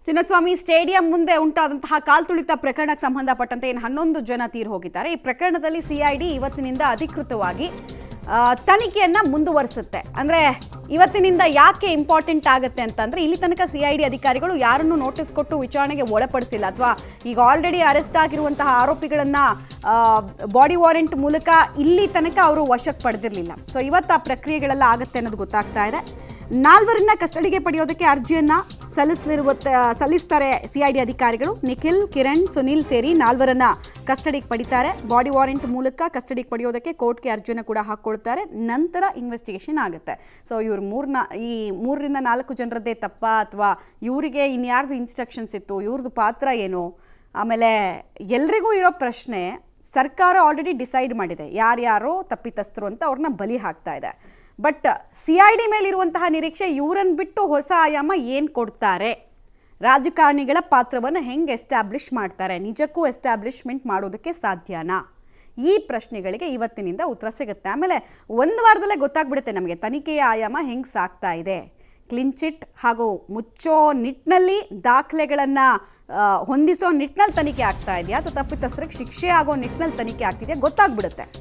Chinnaswamy stadium ಮುಂದೆ ಉಂಟಾದಂತಹ ಕಾಲ್ತುಳಿತ ಪ್ರಕರಣಕ್ಕೆ ಸಂಬಂಧಪಟ್ಟಂತೆ 11 ಜನ ತೀರು ಹೋಗಿದ್ದಾರೆ. ಈ ಪ್ರಕರಣದಲ್ಲಿ ಸಿಐಡಿ ಇವತ್ತಿನಿಂದ ಅಧಿಕೃತವಾಗಿ ತನಿಖೆಯನ್ನ ಮುಂದುವರಿಸುತ್ತೆ. ಅಂದ್ರೆ ಇವತ್ತಿನಿಂದ ಯಾಕೆ ಇಂಪಾರ್ಟೆಂಟ್ ಆಗುತ್ತೆ ಅಂತಂದ್ರೆ ಇಲ್ಲಿ ತನಕ ಸಿಐಡಿ ಅಧಿಕಾರಿಗಳು ಯಾರನ್ನು ನೋಟಿಸ್ ಕೊಟ್ಟು ವಿಚಾರಣೆಗೆ ಒಳಪಡಿಸಿಲ್ಲ, ಅಥವಾ ಈಗ ಆಲ್ರೆಡಿ ಅರೆಸ್ಟ್ ಆಗಿರುವಂತಹ ಆರೋಪಿಗಳನ್ನ ಬಾಡಿ ವಾರೆಂಟ್ ಮೂಲಕ ಇಲ್ಲಿ ತನಕ ಅವರು ವಶಕ್ಕೆ ಪಡೆದಿರಲಿಲ್ಲ. ಸೊ ಇವತ್ತು ಆ ಪ್ರಕ್ರಿಯೆಗಳೆಲ್ಲ ಆಗುತ್ತೆ ಅನ್ನೋದು ಗೊತ್ತಾಗ್ತಾ ಇದೆ. 4 ಕಸ್ಟಡಿಗೆ ಪಡೆಯೋದಕ್ಕೆ ಅರ್ಜಿಯನ್ನ ಸಲ್ಲಿಸ್ತಾರೆ ಸಿಐಡಿ ಅಧಿಕಾರಿಗಳು. ನಿಖಿಲ್, ಕಿರಣ್, ಸುನಿಲ್ ಸೇರಿ 4 ಕಸ್ಟಡಿಗೆ ಪಡಿತಾರೆ. ಬಾಡಿ ವಾರೆಂಟ್ ಮೂಲಕ ಕಸ್ಟಡಿಗೆ ಪಡೆಯೋದಕ್ಕೆ ಕೋರ್ಟ್ಗೆ ಅರ್ಜಿಯನ್ನು ಕೂಡ ಹಾಕೊಳ್ತಾರೆ. ನಂತರ ಇನ್ವೆಸ್ಟಿಗೇಷನ್ ಆಗುತ್ತೆ. ಸೊ ಇವ್ರು 3 ರಿಂದ 4 ಜನರದ್ದೇ ತಪ್ಪ, ಅಥವಾ ಇವರಿಗೆ ಇನ್ಯಾರ್ದು ಇನ್ಸ್ಟ್ರಕ್ಷನ್ಸ್ ಇತ್ತು, ಇವ್ರದ್ದು ಪಾತ್ರ ಏನು? ಆಮೇಲೆ ಎಲ್ರಿಗೂ ಇರೋ ಪ್ರಶ್ನೆ, ಸರ್ಕಾರ ಆಲ್ರೆಡಿ ಡಿಸೈಡ್ ಮಾಡಿದೆ ಯಾರ್ಯಾರೋ ತಪ್ಪಿತಸ್ಥರು ಅಂತ, ಅವ್ರನ್ನ ಬಲಿ ಹಾಕ್ತಾ ಇದೆ. ಬಟ್ ಸಿಐಡಿ ಮೇಲಿರುವಂತಹ ನಿರೀಕ್ಷೆ ಇವರನ್ನು ಬಿಟ್ಟು ಹೊಸ ಆಯಾಮ ಏನು ಕೊಡ್ತಾರೆ, ರಾಜಕಾರಣಿಗಳ ಪಾತ್ರವನ್ನು ಹೆಂಗೆ ಎಸ್ಟಾಬ್ಲಿಷ್ ಮಾಡ್ತಾರೆ, ನಿಜಕ್ಕೂ ಎಸ್ಟಾಬ್ಲಿಷ್ಮೆಂಟ್ ಮಾಡೋದಕ್ಕೆ ಸಾಧ್ಯನಾ? ಈ ಪ್ರಶ್ನೆಗಳಿಗೆ ಇವತ್ತಿನಿಂದ ಉತ್ತರ ಸಿಗುತ್ತೆ. ಆಮೇಲೆ 1 ವಾರದಲ್ಲೇ ಗೊತ್ತಾಗ್ಬಿಡುತ್ತೆ ನಮಗೆ ತನಿಖೆಯ ಆಯಾಮ ಹೆಂಗೆ ಸಾಗ್ತಾ ಇದೆ. ಕ್ಲೀನ್ ಚಿಟ್ ಹಾಗೂ ಮುಚ್ಚೋ ನಿಟ್ಟಿನಲ್ಲಿ ದಾಖಲೆಗಳನ್ನು ಹೊಂದಿಸೋ ನಿಟ್ಟಿನಲ್ಲಿ ತನಿಖೆ ಆಗ್ತಾ ಇದೆಯಾ, ಅಥವಾ ತಪ್ಪಿತಸ್ಥರಿಗೆ ಶಿಕ್ಷೆ ಆಗೋ ನಿಟ್ಟಿನಲ್ಲಿ ತನಿಖೆ ಆಗ್ತಿದೆಯಾ ಗೊತ್ತಾಗ್ಬಿಡುತ್ತೆ.